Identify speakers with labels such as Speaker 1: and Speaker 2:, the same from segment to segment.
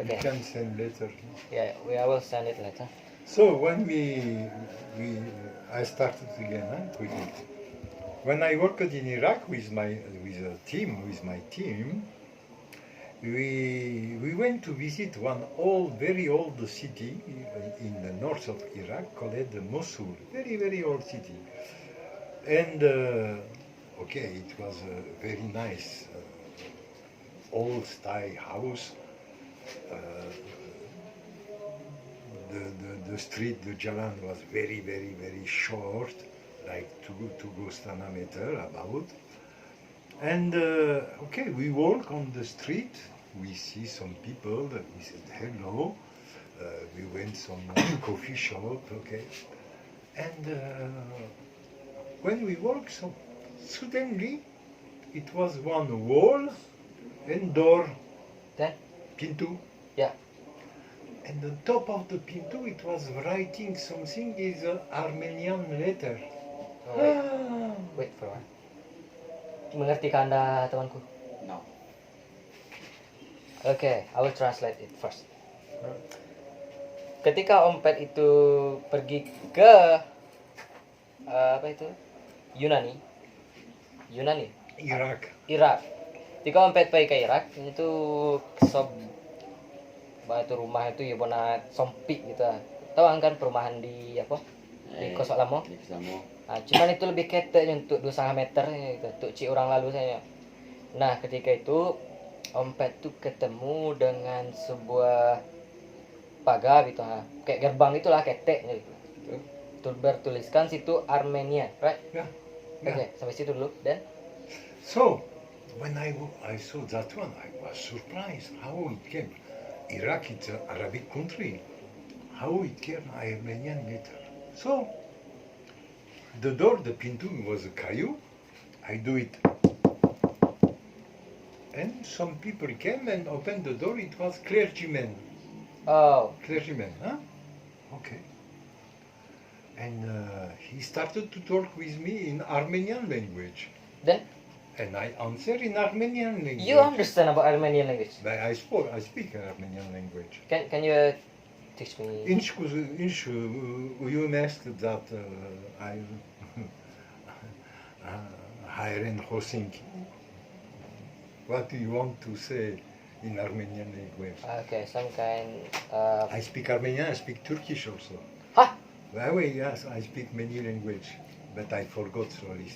Speaker 1: Okay.
Speaker 2: You can send later.
Speaker 1: Yeah, I will send it later.
Speaker 2: So when I started again quickly. When I worked in Iraq with my team, we went to visit one very old city in the north of Iraq called Mosul, very old city, and okay, it was a very nice old style house. Uh, the street, the Jalan was very short, like to go stand a meter about. And okay, we walk on the street, we see some people, we said hello, we went some coffee shop, okay. And when we walk, so suddenly it was one wall and door,
Speaker 1: Then?
Speaker 2: pintu.
Speaker 1: Yeah.
Speaker 2: And on top of the pintu, it was writing something is Armenian letter.
Speaker 1: Oh, wait for a while. Mengerti ka Anda, temanku?
Speaker 3: No.
Speaker 1: Okay, I will translate it first. Ketika Om Pet itu pergi ke apa itu? Yunani.
Speaker 2: Iraq.
Speaker 1: Irak. Ketika Om Pet pergi ke Irak, itu itu rumah itu ya bona sempit gitu. Tahu kan perumahan di apa? Di Kosok Lamo.
Speaker 3: Di Kosok Lamo.
Speaker 1: Nah, cuman itu lebih keteknya untuk 2,5 meter gitu. Untuk cik orang lalu saya. Nah, ketika itu Om Pet tuh ketemu dengan sebuah pagar gitu, kayak gerbang itulah, keteknya gitu. Bertuliskan situ Armenia, right?
Speaker 2: Yeah.
Speaker 1: Oke, sampai situ dulu. Dan
Speaker 2: So, when I saw that one, I was surprised how it came. Iraq is an Arabic country. How it came Armenian letter. So, the door, the pintu was a caillou. I do it. And some people came and opened the door. It was clergymen.
Speaker 1: oh,
Speaker 2: Clergymen, huh? Okay. And he started to talk with me in Armenian language.
Speaker 1: then
Speaker 2: And I answer in Armenian language.
Speaker 1: you understand about Armenian language?
Speaker 2: But I speak Armenian language.
Speaker 1: Can you teach me?
Speaker 2: Inch uyumest that I Hayren Helsinki. What do you want to say in Armenian language?
Speaker 1: Okay, some kind
Speaker 2: I speak Armenian, I speak Turkish also.
Speaker 1: Huh?
Speaker 2: Well, yes, I speak many language, but I forgot slowly.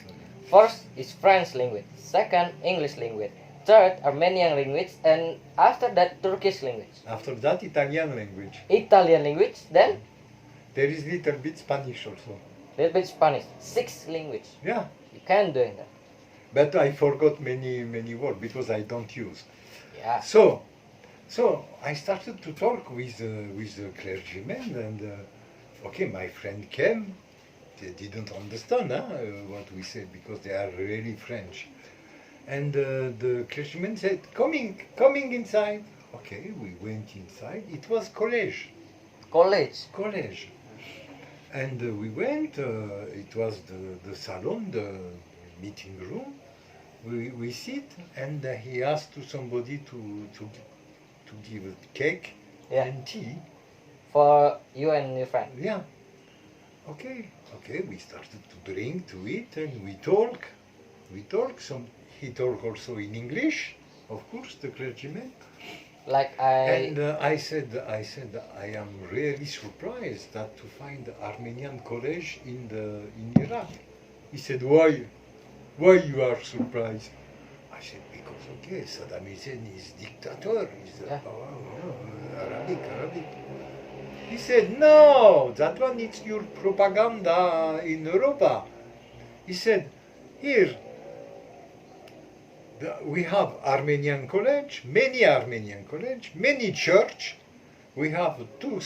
Speaker 1: First is French language, second English language, third Armenian language, and after that Turkish language.
Speaker 2: After that, Italian language.
Speaker 1: Italian language, then
Speaker 2: There is little bit Spanish also.
Speaker 1: little bit Spanish. 6 language.
Speaker 2: Yeah,
Speaker 1: You can do that.
Speaker 2: but I forgot many words because I don't use.
Speaker 1: Yeah.
Speaker 2: So I started to talk with the clergyman, and okay, my friend came. They didn't understand what we said because they are really French. And the clergyman said, coming inside. Okay, we went inside. It was college.
Speaker 1: College.
Speaker 2: And we went, it was the salon, the meeting room. We sit, and he asked to somebody to give a cake
Speaker 1: Yeah.
Speaker 2: and tea.
Speaker 1: For you and your friend.
Speaker 2: Yeah. Okay, we started to drink, to eat, and we talk. He talked also in English, of course, the clergyman.
Speaker 1: Like
Speaker 2: And I said, I am really surprised that to find Armenian college in Iraq. He said, why you are surprised? I said, because okay, Saddam Hussein is dictator,
Speaker 1: Yeah.
Speaker 2: Arabic. He said, no, that one is your propaganda in Europa. He said, here, we have Armenian college, many church. We have 2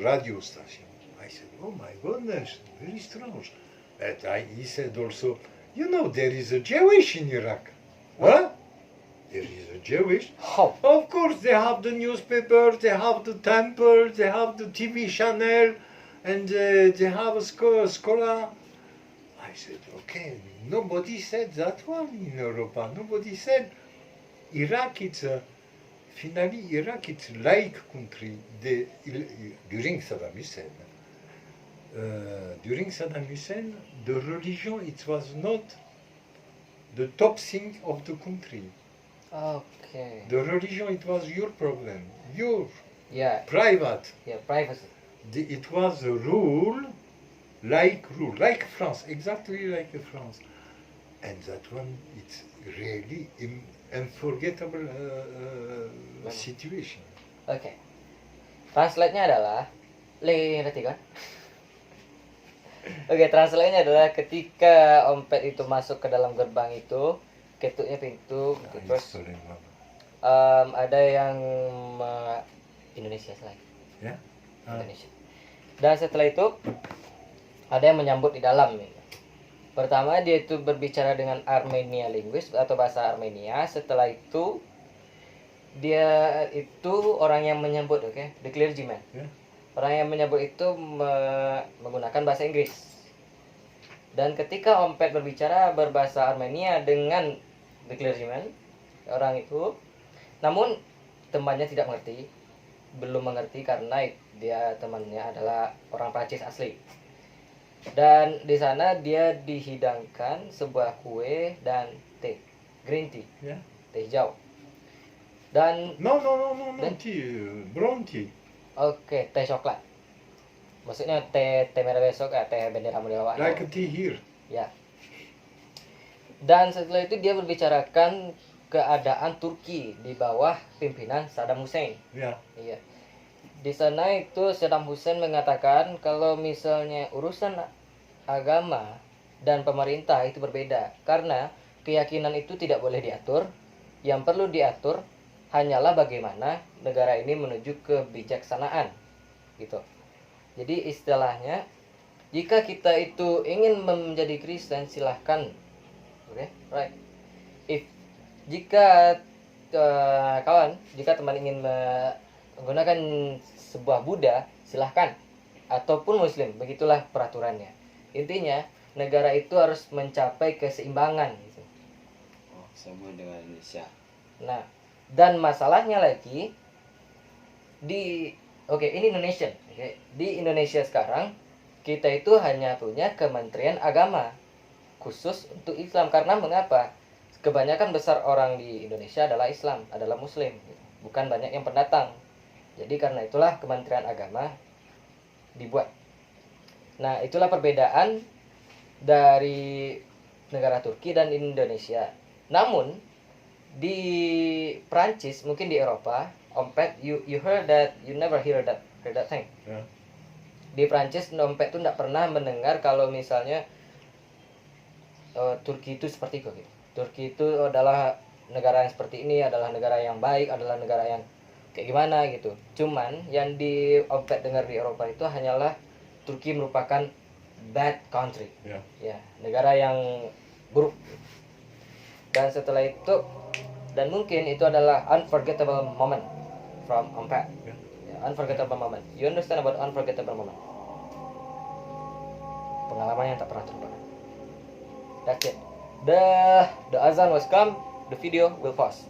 Speaker 2: radio stations. I said, oh my goodness, very strange. But he said also, you know, there is a Jewish in Iraq. Huh? There is a Jewish.
Speaker 1: how?
Speaker 2: Of course, they have the newspaper, they have the temple, they have the TV channel, and they have a scholar. I said, okay, nobody said that one in Europa. Nobody said Iraq, it's a finally Iraq it's like country. During Saddam Hussein, the religion it was not the top thing of the country.
Speaker 1: Okay.
Speaker 2: The religion it was your problem, your
Speaker 1: Yeah,
Speaker 2: private.
Speaker 1: yeah, privacy.
Speaker 2: It was a rule, like France, exactly like France. And that one, it's really unforgettable situation.
Speaker 1: Oke. Translate-nya adalah ngerti kan? Oke, translate-nya adalah ketika Ompet itu masuk ke dalam gerbang itu, ketuknya pintu, gitu. Terus ada yang Indonesia lagi.
Speaker 2: Ya?
Speaker 1: Indonesia. Dan setelah itu ada yang menyambut di dalam. Pertama dia itu berbicara dengan Armenia linguist atau bahasa Armenia. Setelah itu dia itu orang yang menyambut, oke, the clergyman.
Speaker 2: Ya.
Speaker 1: Orang yang menyambut itu menggunakan bahasa Inggris. Dan ketika Ompet berbicara berbahasa Armenia dengan the clergyman, orang itu, namun temannya tidak mengerti, belum mengerti karena dia temannya adalah orang Prancis asli. Dan di sana dia dihidangkan sebuah kue dan teh, green tea,
Speaker 2: Ya.
Speaker 1: teh hijau. Dan
Speaker 2: No,
Speaker 1: Dan-
Speaker 2: tea, brown tea.
Speaker 1: oke, teh coklat. Maksudnya teh merah besok, teh bendera Merdeka.
Speaker 2: Like a tea here.
Speaker 1: Ya. Dan setelah itu dia berbicarakan keadaan Turki di bawah pimpinan Saddam Hussein.
Speaker 2: Ya.
Speaker 1: Iya. Di sana itu Saddam Hussein mengatakan kalau misalnya urusan agama dan pemerintah itu berbeda karena keyakinan itu tidak boleh diatur. Yang perlu diatur hanyalah bagaimana negara ini menuju kebijaksanaan, gitu. Jadi istilahnya jika kita itu ingin menjadi Kristen silahkan, oke, right? Jika jika teman ingin menggunakan sebuah Buddha, silahkan, ataupun Muslim, begitulah peraturannya. Intinya negara itu harus mencapai keseimbangan, gitu.
Speaker 3: Oh, sama dengan Indonesia.
Speaker 1: Nah, dan masalahnya lagi ini Indonesia, oke. Di Indonesia sekarang kita itu hanya punya Kementerian Agama khusus untuk Islam. Karena mengapa? Kebanyakan besar orang di Indonesia adalah Islam, adalah Muslim, bukan banyak yang pendatang. Jadi karena itulah Kementerian Agama dibuat. Nah, itulah perbedaan dari negara Turki dan Indonesia. Namun di Prancis, mungkin di Eropa, Ompet, you heard that, you never hear that thing.
Speaker 2: Ya.
Speaker 1: Di Prancis, Ompet tuh tidak pernah mendengar kalau misalnya Turki itu seperti itu. Gitu. Turki itu adalah negara yang seperti ini, adalah negara yang baik, adalah negara yang kayak gimana gitu. Cuman yang di Ompet dengar di Eropa itu hanyalah Turki merupakan bad country.
Speaker 2: Ya.
Speaker 1: Ya, negara yang buruk. Dan setelah itu, dan mungkin itu adalah unforgettable moment from Ompet.
Speaker 2: Ya.
Speaker 1: Ya, unforgettable moment. You understand about unforgettable moment? Pengalaman yang tak pernah terlupakan. That's it. The azan was come. The video will pause.